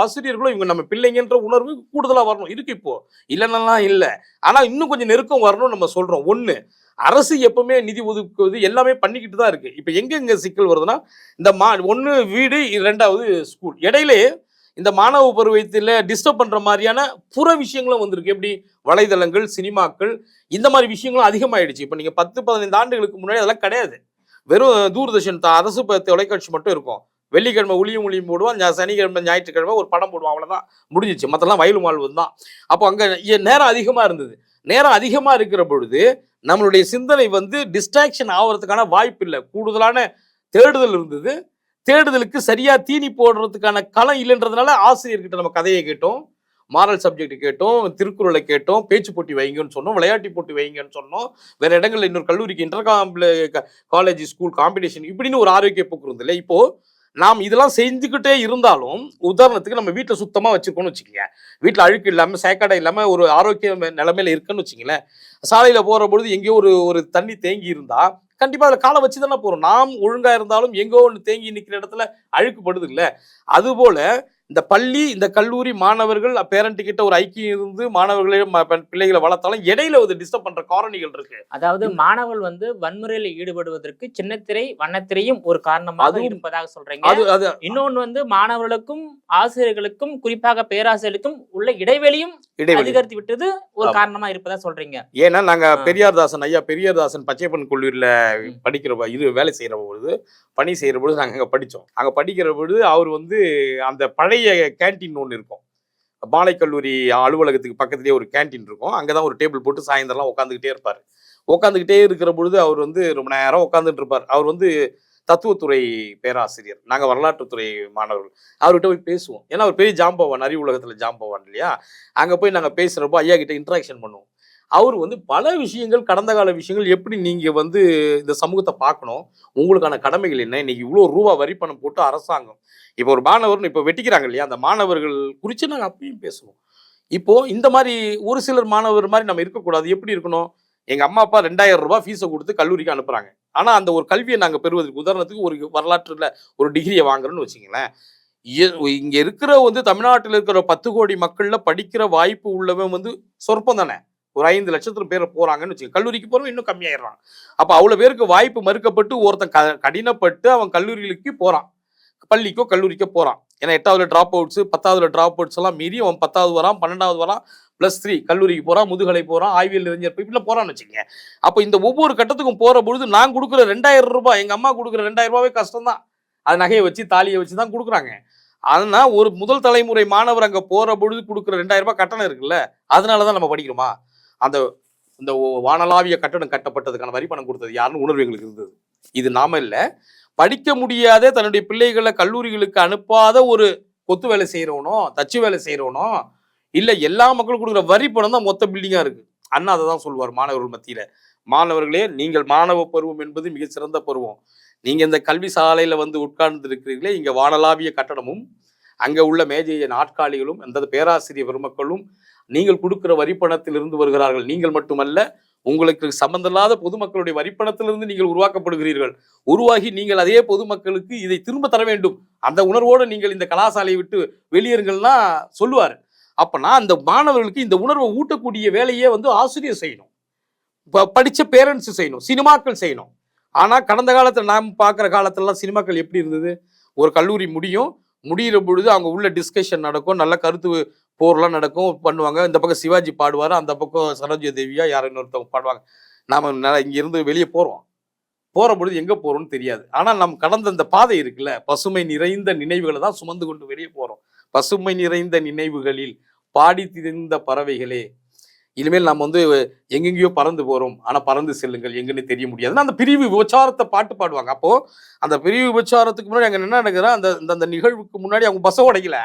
ஆசிரியர்களும் இவங்க நம்ம பிள்ளைங்கன்ற உணர்வு கூடுதலா வரணும். இருக்கு இப்போ, இல்லைன்னா இல்லை, ஆனா இன்னும் கொஞ்சம் நெருக்கம் வரணும்னு நம்ம சொல்றோம். ஒண்ணு, அரசு எப்பவுமே நிதி ஒதுக்குவது எல்லாமே பண்ணிக்கிட்டு தான் இருக்கு. இப்ப எங்க சிக்கல் வருதுன்னா, இந்த ஒண்ணு வீடு, 2வது ஸ்கூல், இடையிலே இந்த மாணவ பருவத்தில் டிஸ்டர்ப் பண்ற மாதிரியான புற விஷயங்களும் வந்திருக்கு. எப்படி வலைதளங்கள், சினிமாக்கள், இந்த மாதிரி விஷயங்களும் அதிகமாயிடுச்சு. இப்ப நீங்க 10-15 ஆண்டுகளுக்கு முன்னாடி அதெல்லாம் கிடையாது. வெறும் தூர்தர்ஷன் அரசு தொலைக்காட்சி மட்டும் இருக்கும். வெள்ளிக்கிழமை ஒளியும் போடுவான், சனிக்கிழமை ஞாயிற்றுக்கிழமை ஒரு படம் போடுவான், அவ்வளவுதான், முடிஞ்சிச்சு. மற்றெல்லாம் வயலும் வாழ்வது தான். அப்போ அங்க நேரம் அதிகமா இருந்தது. நேரம் அதிகமா இருக்கிற பொழுது நம்மளுடைய சிந்தனை வந்து டிஸ்ட்ராக்ஷன் ஆகிறதுக்கான வாய்ப்பு இல்லை. கூடுதலான தேடுதல் இருந்தது. தேடுதலுக்கு சரியா தீனி போடுறதுக்கான களம் இல்லைன்றதுனால ஆசிரியர்கிட்ட நம்ம கதையை கேட்டோம், மாரல் சப்ஜெக்ட் கேட்டோம், திருக்குறளை கேட்டோம், பேச்சு போட்டி வைங்கன்னு சொன்னோம், விளையாட்டு போட்டி வைங்கன்னு சொன்னோம். வேற இடங்கள்ல இன்னொரு கல்லூரிக்கு காலேஜ் ஸ்கூல் காம்படிஷன் இப்படின்னு ஒரு ஆரோக்கிய போக்கு இருந்தது இல்லை. இப்போ நாம் இதெல்லாம் செஞ்சுக்கிட்டே இருந்தாலும், உதாரணத்துக்கு நம்ம வீட்டை சுத்தமா வச்சிருக்கோம்னு வச்சுக்கங்க. வீட்ல அழுக்கு இல்லாம, சேக்காடை இல்லாம ஒரு ஆரோக்கிய நிலைமையில இருக்குன்னு வச்சுங்களேன். சாலையில போறபொழுது எங்கேயோ ஒரு ஒரு தண்ணி தேங்கி இருந்தா, கண்டிப்பா அதுல கால வச்சு தானே போறோம். நாம் ஒழுங்கா இருந்தாலும் எங்கோ ஒண்ணு தேங்கி நிக்கிற இடத்துல அழுக்கு படுதுல்ல. அதுபோல இந்த பள்ளி, இந்த கல்லூரி மாணவர்கள் பேரண்ட் கிட்ட ஒரு ஐக்கியம் இருந்து மாணவர்களையும் பிள்ளைகளை வளர்த்தாலும் இடையில ஒரு டிஸ்டர்ப் பண்ற காரணிகள் இருக்கு. அதாவது மாணவர்கள் வந்து வன்முறையில் ஈடுபடுவதற்கு சின்னத்திரை வண்ணத்திரையும் ஒரு காரணமாக இருப்பதாக சொல்றீங்க. இன்னொன்னு வந்து மாணவர்களுக்கும் ஆசிரியர்களுக்கும் குறிப்பாக பேராசிரியர்களுக்கும் உள்ள இடைவெளியும் அதிகரித்து விட்டது ஒரு காரணமா இருப்பதா சொல்றீங்க. ஏன்னா நாங்க பெரியார்தாசன் ஐயா பெரியார்தாசன் பச்சையப்பன் கல்லூரியில படிக்கிற வேலை செய்யற பொழுது பணி செய்யற பொழுது நாங்க அங்க படிச்சோம். அங்க படிக்கிற பொழுது அவர் வந்து அந்த பழைய கேன்டீன் ஒன்று இருக்கும். மாலை கல்லூரி அலுவலகத்துக்கு பக்கத்துலேயே ஒரு கேன்டீன் இருக்கும். அங்கதான் ஒரு டேபிள் போட்டு சாயந்தரம்லாம் உட்காந்துக்கிட்டே இருப்பார். உட்காந்துக்கிட்டே இருக்கிற பொழுது அவர் வந்து ரொம்ப நேரம் உட்காந்துட்டு இருப்பார். அவர் வந்து தத்துவத்துறை பேராசிரியர், நாங்கள் வரலாற்றுத்துறை மாணவர்கள். அவர்கிட்ட போய் பேசுவோம். ஏன்னா அவர் பெரிய ஜாம்பவான், அறிவு உலகத்தில் ஜாம்பவான் இல்லையா. அங்கே போய் நாங்கள் பேசுகிறப்போ ஐயா கிட்ட இன்ட்ராக்ஷன் பண்ணுவோம். அவர் வந்து பல விஷயங்கள், கடந்த கால விஷயங்கள், எப்படி நீங்கள் வந்து இந்த சமூகத்தை பார்க்கணும், உங்களுக்கான கடமைகள் என்ன, இன்னைக்கு இவ்வளோ ரூபா வரி பணம் போட்டு அரசாங்கம், இப்போ ஒரு மாணவர் இப்போ வெட்டிக்கிறாங்க இல்லையா, அந்த மாணவர்கள் குறித்து நாங்கள் அப்பயும் பேசுவோம். இப்போது இந்த மாதிரி ஒரு சிலர் மாணவர் மாதிரி நம்ம இருக்கக்கூடாது. எப்படி இருக்கணும், எங்கள் அம்மா அப்பா 2000 ரூபாய் ஃபீஸை கொடுத்து கல்லூரிக்கு அனுப்புகிறாங்க. ஆனால் அந்த ஒரு கல்வியை நாங்கள் பெறுவதற்கு, உதாரணத்துக்கு ஒரு வரலாற்றில் ஒரு டிகிரியை வாங்குறோன்னு வச்சுங்களேன், இங்கே இருக்கிற வந்து தமிழ்நாட்டில் இருக்கிற 10 கோடி மக்களில் படிக்கிற வாய்ப்பு உள்ளவன் வந்து சொற்பம் தானே. ஒரு 5 லட்சத்துல பேர் போறாங்கன்னு வச்சுக்கோங்க. கல்லூரிக்கு போறவங்க இன்னும் கம்மியாயிடுறாங்க. அப்ப அவ்வளவு பேருக்கு வாய்ப்பு மறுக்கப்பட்டு ஒருத்தன் கடினப்பட்டு அவன் கல்லூரிகளுக்கு போறான், பள்ளிக்கோ கல்லூரிக்கோ போறான். ஏன்னா 8ஆவதுல டிராப் அவுட்ஸ், 10ஆவதுல டிராப் அவுட்ஸ் எல்லாம் மீறி அவன் 10ஆவது வரான், 12ஆவது வரான், +3 கல்லூரிக்கு போறான், முதுகலை போறான், ஆய்வியல் அறிஞர் இப்படிலாம் போறான்னு வச்சுக்கோங்க. அப்போ இந்த ஒவ்வொரு கட்டத்துக்கும் போற பொழுது நான் கொடுக்குற 2000 ரூபாய், எங்க அம்மா கொடுக்குற 2000 ரூபாவே கஷ்டம் தான். அது நகையை வச்சு தாலியை வச்சு தான் கொடுக்குறாங்க. ஆனா ஒரு முதல் தலைமுறை மாணவர் அங்க போற பொழுது கொடுக்குற 2000 ரூபாய் கட்டணம் இருக்குல்ல, அதனாலதான் நம்ம படிக்கிறோமா? அந்த இந்த வானளாவிய கட்டடம் கட்டப்பட்டதுக்கான வரி பணம் கொடுத்தது யாருன்னு உணர்வு எங்களுக்கு இருந்தது. இது நாம இல்ல, படிக்க முடியாத தன்னுடைய பிள்ளைகளை கல்லூரிகளுக்கு அனுப்பாத ஒரு கொத்து வேலை செய்யறவனோ, தச்சு வேலை செய்யறவனோ, இல்ல எல்லா மக்களும் கொடுக்குற வரி பணம் தான் மொத்த பில்டிங்கா இருக்கு. அண்ணா அதை தான் சொல்லுவார் மாணவர்கள் மத்தியில. மாணவர்களே, நீங்கள் மாணவ பருவம் என்பது மிக சிறந்த பருவம். நீங்க இந்த கல்வி சாலையில வந்து உட்கார்ந்து இருக்கிறீர்களே, இங்க வானளாவிய கட்டடமும் அங்க உள்ள மேஜை நாட்காலிகளும் அந்த பேராசிரியர் பெருமக்களும் நீங்கள் கொடுக்கிற வரிப்பணத்திலிருந்து வருகிறார்கள். நீங்கள் மட்டுமல்ல, உங்களுக்கு சம்பந்தமில்லாத பொதுமக்களுடைய வரிப்பணத்திலிருந்து நீங்கள் உருவாக்கப்படுகிறீர்கள். உருவாகி நீங்கள் அதே பொதுமக்களுக்கு இதை திரும்ப தர வேண்டும். அந்த உணர்வோடு நீங்கள் இந்த கலாசாலையை விட்டு வெளியேறுங்கள்னா சொல்லுவார். அப்பனா அந்த மாணவர்களுக்கு இந்த உணர்வை ஊட்டக்கூடிய வேலையே வந்து ஆசிரியர் செய்யணும், படிச்ச பேரண்ட்ஸ் செய்யணும், சினிமாக்கள் செய்யணும். ஆனா கடந்த காலத்துல நாம் பார்க்குற காலத்துலலாம் சினிமாக்கள் எப்படி இருந்தது? ஒரு கல்லூரி முடிகிற பொழுது அவங்க உள்ள டிஸ்கஷன் நடக்கும், நல்ல கருத்து போர்லாம் நடக்கும், பண்ணுவாங்க. இந்த பக்கம் சிவாஜி பாடுவார், அந்த பக்கம் சரோஜா தேவியா யாரும் இன்னொருத்தவங்க பாடுவாங்க. நாம் இங்கிருந்து வெளியே போகிற பொழுது எங்கே போகிறோம்னு தெரியாது. ஆனால் நம்ம கடந்த இந்த பாதை இருக்குல்ல, பசுமை நிறைந்த நினைவுகளை தான் சுமந்து கொண்டு வெளியே போகிறோம். பசுமை நிறைந்த நினைவுகளில் பாடி திரிந்த பறவைகளே, இனிமேல் நம்ம வந்து எங்கெங்கேயோ பறந்து போகிறோம், ஆனால் பறந்து செல்லுங்கள், எங்கன்னு தெரிய முடியாதுன்னா அந்த பிரிவு விபச்சாரத்தை பாட்டு பாடுவாங்க. அப்போது அந்த பிரிவு விபச்சாரத்துக்கு முன்னாடி அங்கே என்ன நடக்குதுன்னா, அந்த நிகழ்வுக்கு முன்னாடி அவங்க பஸ்ஸை உடைக்கல,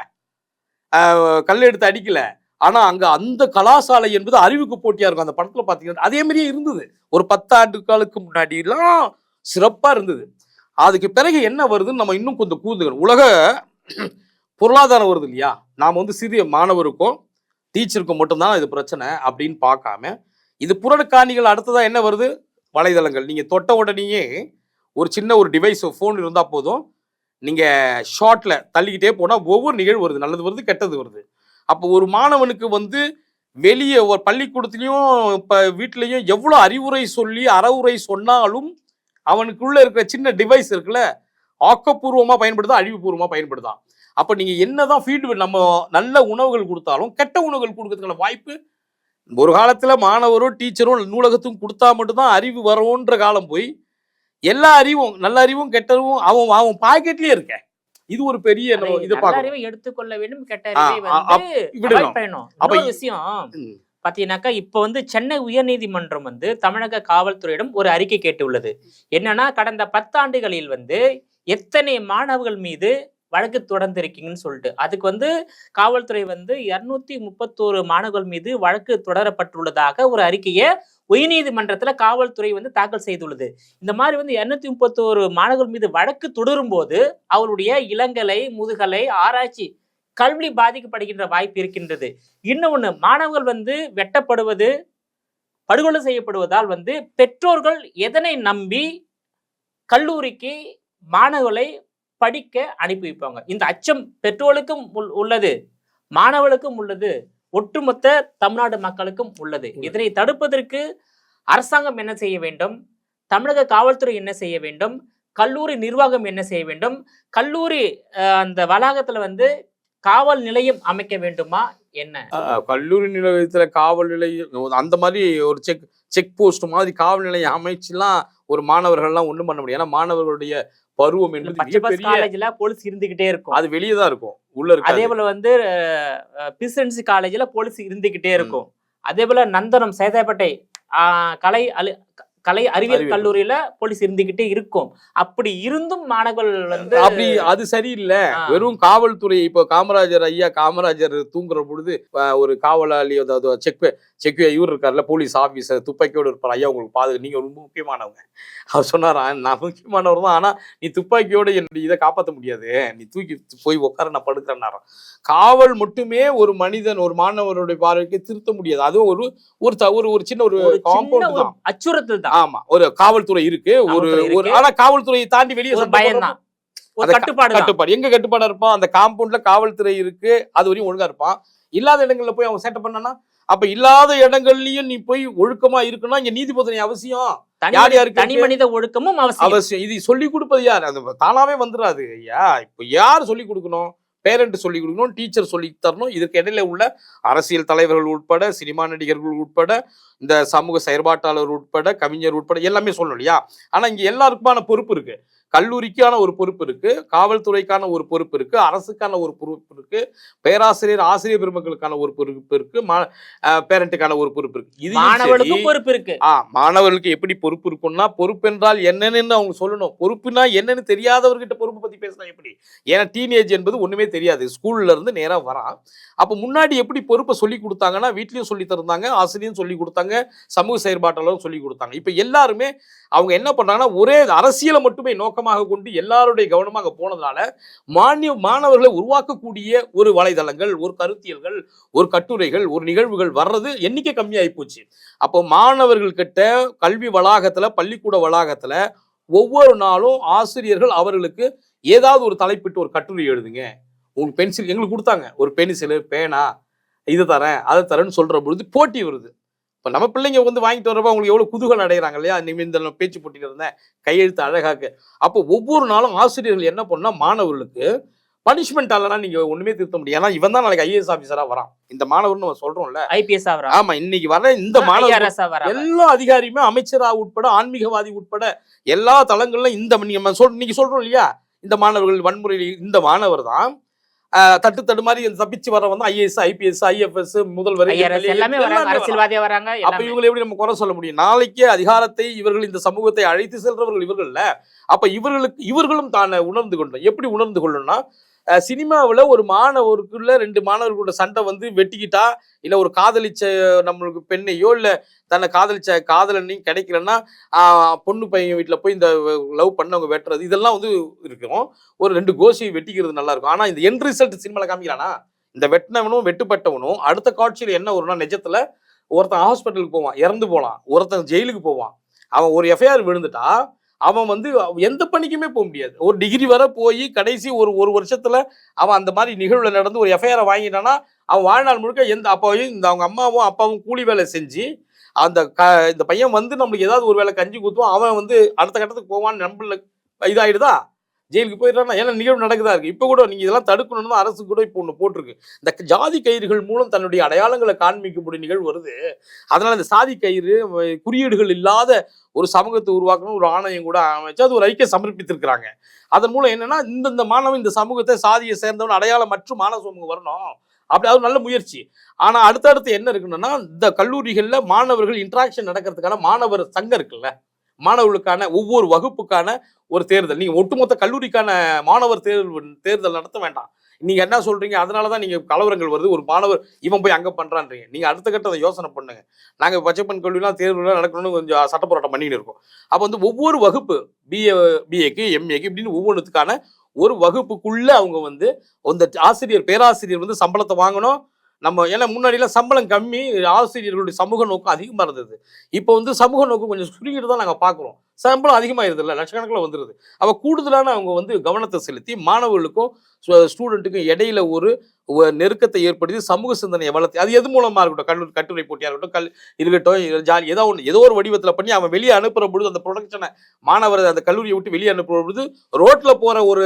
கல் எடுத்து அடிக்கல. ஆனா அங்க அந்த கலாசாலை என்பது அறிவுக்கு போட்டியா இருக்கும். அந்த படத்துல பாத்தீங்கன்னா அதே மாதிரியே இருந்தது. ஒரு 10 ஆண்டுகளுக்கு முன்னாடி எல்லாம் சிறப்பா இருந்தது. அதுக்கு பிறகு என்ன வருதுன்னு நம்ம இன்னும் கொஞ்சம் கூந்துக்கணும். உலக பொருளாதாரம் வருது இல்லையா, நாம வந்து சிறிய மாணவருக்கும் டீச்சருக்கும் மட்டும்தான் இது பிரச்சனை அப்படின்னு பார்க்காம, இது புறக்காணிகள் அடுத்ததா என்ன வருது, வலைதளங்கள். நீங்க தொட்ட உடனேயே ஒரு சின்ன ஒரு டிவைஸ் போன் இருந்தா போதும், நீங்க ஷார்ட்ல தள்ளிக்கிட்டே போனா ஒவ்வொரு நிகழ்வு வருது, நல்லது வருது, கெட்டது வருது. அப்போ ஒரு மாணவனுக்கு வந்து வெளியே ஒரு பள்ளிக்கூடத்துலையும் இப்போ வீட்லையும் எவ்வளோ அறிவுரை சொல்லி அறவுரை சொன்னாலும் அவனுக்குள்ள இருக்கிற சின்ன டிவைஸ் இருக்குல்ல, ஆக்கப்பூர்வமாக பயன்படுதா அழிவுபூர்வமாக பயன்படுதா. அப்போ நீங்கள் என்னதான் ஃபீல்டு நம்ம நல்ல உணவுகள் கொடுத்தாலும் கெட்ட உணவுகள் கொடுக்கறதுக்கான வாய்ப்பு ஒரு காலத்தில் மாணவரும் டீச்சரும் நூலகத்துக்கும் கொடுத்தா மட்டும்தான் அறிவு வரும்ன்ற காலம் போய் எல்லா அறிவும் நல்ல அறிவும் கெட்டவும் அவன் பாக்கெட்லயே இருக்க. இது ஒரு பெரிய இது அறிவை எடுத்துக்கொள்ள வேண்டும், கெட்ட அறிவை வந்து விஷயம் பாத்தீங்கன்னாக்கா. இப்ப வந்து சென்னை உயர்நீதிமன்றம் வந்து தமிழக காவல்துறையிடம் ஒரு அறிக்கை கேட்டுள்ளது. என்னன்னா, கடந்த 10 ஆண்டுகளில் வந்து எத்தனை மாணவர்கள் மீது வழக்கு தொடர்ந்திருக்கீங்கன்னு சொல்லிட்டு அதுக்கு காவல்துறை 231 மாணவர்கள் மீது வழக்கு தொடரப்பட்டுள்ளதாக ஒரு அறிக்கையை உயர்நீதிமன்றத்துல காவல்துறை தாக்கல் செய்துள்ளது. இந்த மாதிரி 231 மாணவர்கள் மீது வழக்கு தொடரும் போது அவருடைய இளங்கலை, முதுகலை, ஆராய்ச்சி கல்வி பாதிக்கப்படுகின்ற வாய்ப்பு இருக்கின்றது. இன்னொன்னு, மாணவர்கள் வெட்டப்படுவது, படுகொலை செய்யப்படுவதால் பெற்றோர்கள் எதனை நம்பி கல்லூரிக்கு மாணவர்களை படிக்க அனுப்பி வைப்பாங்க? இந்த அச்சம் பெற்றோர்களுக்கும் உள்ளது, மாணவர்களுக்கும் உள்ளது, ஒட்டுமொத்த தமிழ்நாடு மக்களுக்கும் உள்ளது. இதனை தடுப்பதற்கு அரசாங்கம் என்ன செய்ய வேண்டும்? தமிழக காவல்துறை என்ன செய்ய வேண்டும்? கல்லூரி நிர்வாகம் என்ன செய்ய வேண்டும்? கல்லூரி அந்த வளாகத்துல காவல் நிலையம் அமைக்க வேண்டுமா என்ன? கல்லூரி நிலையத்துல காவல் நிலையம் அந்த மாதிரி ஒரு செக் போஸ்ட் மாதிரி காவல் நிலையம் அமைச்சுலாம் ஒரு மாணவர்கள்லாம் ஒண்ணும் பண்ண முடியும். ஏன்னா மாணவர்களுடைய பருவம் என்பது காலேஜ்ல போலீஸ் இருந்துகிட்டே இருக்கும், அது வெளியே தான் இருக்கும், உள்ள இருக்கு. அதே போல பிரசிடென்சி காலேஜ்ல போலீஸ் இருந்துகிட்டே இருக்கும். அதே போல நந்தனம், சேதாப்பேட்டை கலை அறிவியல் கல்லூரியில போலீஸ் இருந்துகிட்டே இருக்கும். அப்படி இருந்தும் மாணவர்கள் அப்படி அது சரியில்லை. வெறும் காவல்துறை இப்போ காமராஜர் தூங்குற பொழுது ஒரு காவலாளி செக் இவர் இருக்காருல்ல, போலீஸ் ஆபீசர் துப்பாக்கியோடு இருப்பார். ஐயா உங்களுக்கு பாதுகாப்பு, நீங்க ரொம்ப முக்கியமானவங்க. அவர் சொன்னாரா, நான் முக்கியமானவர் தான், ஆனா நீ துப்பாக்கியோட என்னுடைய இதை காப்பாற்ற முடியாது, நீ தூக்கி போய் உட்கார, நான் படுக்கிறேன்னாராம். காவல் மட்டுமே ஒரு மனிதன், ஒரு மாணவருடைய பார்வைக்கு திருத்த முடியாது. அதுவும் ஒரு சின்ன ஒரு காம்பவுண்ட் தான், அச்சுறுத்தல் தான். ஆமா, ஒரு காவல்துறை இருக்கு, ஒரு ஆனா காவல்துறையை தாண்டி வெளியே பயம் தான், கட்டுப்பாடு. எங்க கட்டுப்பாடா இருப்பான்? அந்த காம்பவுண்ட்ல காவல்துறை இருக்கு, அது வரையும் ஒழுங்கா இருப்பான். இல்லாத இடங்கள்ல போய் அவன் சேட்டை பண்ணனா, அப்ப இல்லாத இடங்கள்லயும் நீ போய் ஒழுக்கமா இருக்கணும். இங்க நீதிபதி அவசியம், யார் யாருக்கு தனி மனித ஒழுக்கமும் அவசியம். இது சொல்லி கொடுப்பது யார்? அது தானாவே வந்துடாது ஐயா. இப்ப யார் சொல்லி கொடுக்கணும்? பேரண்ட் சொல்லி கொடுக்கணும், டீச்சர் சொல்லி தரணும். இதுக்கு இடையில உள்ள அரசியல் தலைவர்கள் உட்பட, சினிமா நடிகர்கள் உட்பட, இந்த சமூக செயற்பாட்டாளர் உட்பட, கவிஞர் உட்பட எல்லாமே சொல்லணும் இல்லையா? ஆனா இங்க எல்லாருக்குமான பொறுப்பு இருக்கு. கல்லூரிக்கான ஒரு பொறுப்பு இருக்கு, காவல்துறைக்கான ஒரு பொறுப்பு இருக்கு, அரசுக்கான ஒரு பொறுப்பு இருக்கு, ஆசிரியர் பெருமக்களுக்கான ஒரு பொறுப்பு இருக்கு, பேரண்ட்டுக்கான ஒரு பொறுப்பு இருக்கு. இது மாணவர்களுக்கு பொறுப்பு இருக்கு. மாணவர்களுக்கு எப்படி பொறுப்பு இருக்கும்னா, பொறுப்பு என்றால் என்னன்னு அவங்க சொல்லணும். பொறுப்புனா என்னன்னு தெரியாதவர்கிட்ட பொறுப்பு பத்தி பேசலாம் எப்படி? ஏன்னா டீனேஜ் என்பது ஒண்ணுமே தெரியாது, ஸ்கூல்ல இருந்து நேரா வரான். அப்ப முன்னாடி எப்படி பொறுப்பை சொல்லி கொடுத்தாங்கன்னா, வீட்லயும் சொல்லி தந்தாங்க, ஆசிரியரும் சொல்லி கொடுத்தாங்க, சமூக செயற்பாட்டாளரும் சொல்லி கொடுத்தாங்க. இப்ப எல்லாருமே அவங்க என்ன பண்ணாங்கன்னா, ஒரே அரசியலை மட்டுமே நோக்கமாக கொண்டு எல்லாருடைய கவனமாக போனதுனால மாணவர்களை உருவாக்கக்கூடிய ஒரு வலைதளங்கள், ஒரு கருத்தியல்கள், ஒரு கட்டுரைகள், ஒரு நிகழ்வுகள் வர்றது எண்ணிக்கை கம்மியாகி போச்சு. அப்போ மாணவர்கள் கிட்ட கல்வி வளாகத்துல, பள்ளிக்கூட வளாகத்துல ஒவ்வொரு நாளும் ஆசிரியர்கள் அவர்களுக்கு ஏதாவது ஒரு தலைப்பிட்டு ஒரு கட்டுரை எழுதுங்க, உங்களுக்கு பென்சில் எங்களுக்கு கொடுத்தாங்க, ஒரு பென்சிலு, பேனா, இது தரேன் அதை தரேன்னு சொல்ற பொழுது போட்டி வருது. இப்போ நம்ம பிள்ளைங்க வாங்கிட்டு வரப்போ அவங்களுக்கு எவ்வளோ குதூகலம் அடைகிறாங்க இல்லையா? இந்த பேச்சு போட்டிட்டு இருந்தேன், கையெழுத்து அழகாக்கு. அப்போ ஒவ்வொரு நாளும் ஆசிரியர்கள் என்ன பண்ணா, மாணவர்களுக்கு பனிஷ்மெண்ட் ஆகலாம், நீங்க ஒண்ணுமே திருத்த முடியும். ஏன்னா இவன் தான் நாளைக்கு ஐஏஎஸ் ஆஃபீஸரா வரான், இந்த மாணவர்னு நம்ம சொல்றோம்ல, ஐபிஎஸ் ஆவறான். ஆமா, இன்னைக்கு வர இந்த மாணவர் எல்லா அதிகாரியுமே, அமைச்சரா உட்பட, ஆன்மீகவாதி உட்பட எல்லா தளங்கள்ல இன்னைக்கு சொல்றோம் இல்லையா, இந்த மாணவர்கள் வன்முறையில் இந்த மாணவர் தான் தட்டு மாதிரி தப்பிச்சு வரவன் தான் ஐஏஎஸ், ஐபிஎஸ், ஐஎஃப்எஸ், முதல்வர் எல்லாமே அரசியல்வாதியா வராங்க. அப்ப இவங்களை எப்படி நம்ம குறை சொல்ல முடியும்? நாளைக்கே அதிகாரத்தை இவர்கள், இந்த சமூகத்தை அழைத்து செல்றவர்கள் இவர்கள்ல. அப்ப இவர்களும் தானே உணர்ந்து கொண்டோம். எப்படி உணர்ந்து கொள்ளணும்னா, சினிமாவில் ஒரு மாணவருக்குள்ள 2 மாணவர்களோட சண்டை வெட்டிக்கிட்டா, இல்லை ஒரு காதலிச்ச நம்மளுக்கு பெண்ணையோ இல்லை தன்னை காதலிச்ச காதலனையும் கிடைக்கலன்னா பொண்ணு பையன் வீட்டில் போய் இந்த லவ் பண்ணவங்க வெட்டுறது, இதெல்லாம் இருக்கும். ஒரு 2 கோஷியை வெட்டிக்கிறது நல்லா இருக்கும். ஆனால் இந்த எண்ட் ரிசல்ட் சினிமாவில் காமிக்கிறானா, இந்த வெட்டினவனும் வெட்டுப்பட்டவனும் அடுத்த காட்சியில் என்ன வரும்னா, நிஜத்தில் ஒருத்தன் ஹாஸ்பிட்டலுக்கு போவான், இறந்து போகலாம், ஒருத்தன் ஜெயிலுக்கு போவான். அவன் ஒரு எஃப்ஐஆர் விழுந்துட்டா அவன் எந்த பணிக்குமே போக முடியாது. ஒரு டிகிரி வர போய் கடைசி ஒரு வருஷத்துல அவன் அந்த மாதிரி நிகழ்வுல நடந்து ஒரு எஃப்ஐஆரை வாங்கிட்டானா, அவன் வாழ்நாள் முழுக்க அப்பவும் இந்த அவங்க அம்மாவும் அப்பாவும் கூலி வேலை செஞ்சு இந்த பையன் நம்மளுக்கு ஏதாவது ஒரு வேலை கஞ்சி ஊற்றுவான், அவன் அடுத்த கட்டத்துக்கு போவான்னு நம்மள இதாயிடுதா, ஜெயிலுக்கு போயிடுறான்னா. ஏன்னா நிகழ்வு நடக்குதா இருக்கு. இப்போ கூட நீங்க இதெல்லாம் தடுக்கணும்னு தான் அரசு கூட இப்போ ஒன்று போட்டிருக்கு. இந்த ஜாதி கயிறுகள் மூலம் தன்னுடைய அடையாளங்களை காண்பிக்கக்கூடிய நிகழ்வு வருது. அதனால இந்த சாதி கயிறு குறியீடுகள் இல்லாத ஒரு சமூகத்தை உருவாக்கணும் ஒரு ஆணையம் கூட அமைச்சு அது ஒரு அறிக்கை சமர்ப்பித்திருக்கிறாங்க. அதன் மூலம் என்னன்னா, இந்த மாணவன் இந்த சமூகத்தை சாதியை சேர்ந்தவன் அடையாளம் மற்றும் மாணவ சமூகம் வரணும். அப்படி அது நல்ல முயற்சி. ஆனா அடுத்தடுத்து என்ன இருக்குன்னா, இந்த கல்லூரிகள்ல மாணவர்கள் இன்ட்ராக்ஷன் நடக்கிறதுக்கான மாணவர் சங்கம் இருக்குல்ல, மாணவர்களுக்கான ஒவ்வொரு வகுப்புக்கான ஒரு தேர்தல். நீங்க ஒட்டுமொத்த கல்லூரிக்கான மாணவர் தேர்தல் நடத்த வேண்டாம். நீங்க என்ன சொல்றீங்க? அதனாலதான் நீங்க கலவரங்கள் வருது. ஒரு மாணவர் இவன் போய் அங்க பண்றான்றீங்க. நீங்க அடுத்த கட்டத்தை யோசனை பண்ணுங்க. நாங்க பச்சைப்பன் கல்லூரிலாம் தேர்வுலாம் நடக்கணும்னு கொஞ்சம் சட்ட போராட்டம் பண்ணிட்டு இருக்கோம். அப்ப வந்து ஒவ்வொரு வகுப்பு பிஏக்கு எம்ஏக்கு இப்படின்னு ஒவ்வொன்றுத்துக்கான ஒரு வகுப்புக்குள்ள அவங்க வந்து அந்த பேராசிரியர் வந்து சம்பளத்தை வாங்கணும். நம்ம ஏன்னா முன்னாடிலாம் சம்பளம் கம்மி, ஆசிரியர்களுடைய சமூக நோக்கம் அதிகமா இருந்தது. இப்போ வந்து சமூக நோக்கம் கொஞ்சம் சுருங்கிட்டு தான் நாங்க பார்க்குறோம். சம்பளம் அதிகமாயிருது இல்ல, லட்சக்கணக்கில் வந்துருது. அப்ப கூடுதலான அவங்க வந்து கவனத்தை செலுத்தி மாணவர்களுக்கும் ஸ்டூடெண்ட்டுக்கும் இடையில ஒரு நெருக்கத்தை ஏற்படுத்தி சமூக சிந்தனையை வளர்த்தி, அது எது மூலமா இருக்கட்டும், கட்டுரை போட்டியா இருக்கட்டும், இருக்கட்டும், ஜாலி ஏதோ ஒரு வடிவத்தில் பண்ணி அவன் வெளியே அனுப்புற பொழுது அந்த ப்ரொடக்ஷனை மாணவர் அந்த கல்லூரியை விட்டு வெளியே அனுப்புற பொழுது ரோட்ல போற ஒரு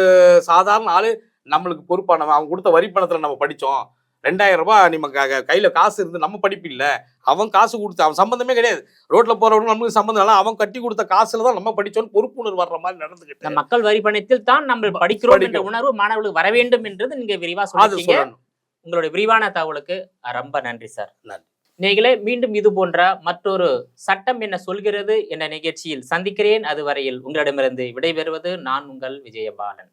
சாதாரண ஆளு நம்மளுக்கு பொறுப்பானவன், அவன் கொடுத்த வரி பணத்துல நம்ம படிச்சோம், 2000 ரூபாய் நம்ம கையில காசு இருந்து நம்ம படிப்பு இல்ல, அவன் காசு கொடுத்து அவன் சம்பந்தமே கிடையாது, ரோட்ல போறவங்க நமக்கு சம்பந்தம் இல்லை, அவன் கட்டி கொடுத்த காசுல தான் நம்ம படிச்சோம் பொறுப்புணர்வு வர்ற மாதிரி நடந்துகிட்டு மக்கள் வரி பணத்தில் தான் நம்ம படிக்கிறோம் என்ற உணர்வு மாணவர்களுக்கு வர வேண்டும் என்றது நீங்க விரிவா சொல்லிட்டீங்க. உங்களுடைய விரிவான தகவலுக்கு ரொம்ப நன்றி சார். நன்றி. நீங்களே மீண்டும் இது போன்ற மற்றொரு சட்டம் என்ன சொல்கிறது என்ற நிகழ்ச்சியில் சந்திக்கிறேன். அதுவரையில் உங்களிடமிருந்து விடைபெறுவது நான் உங்கள் விஜயபாலன்.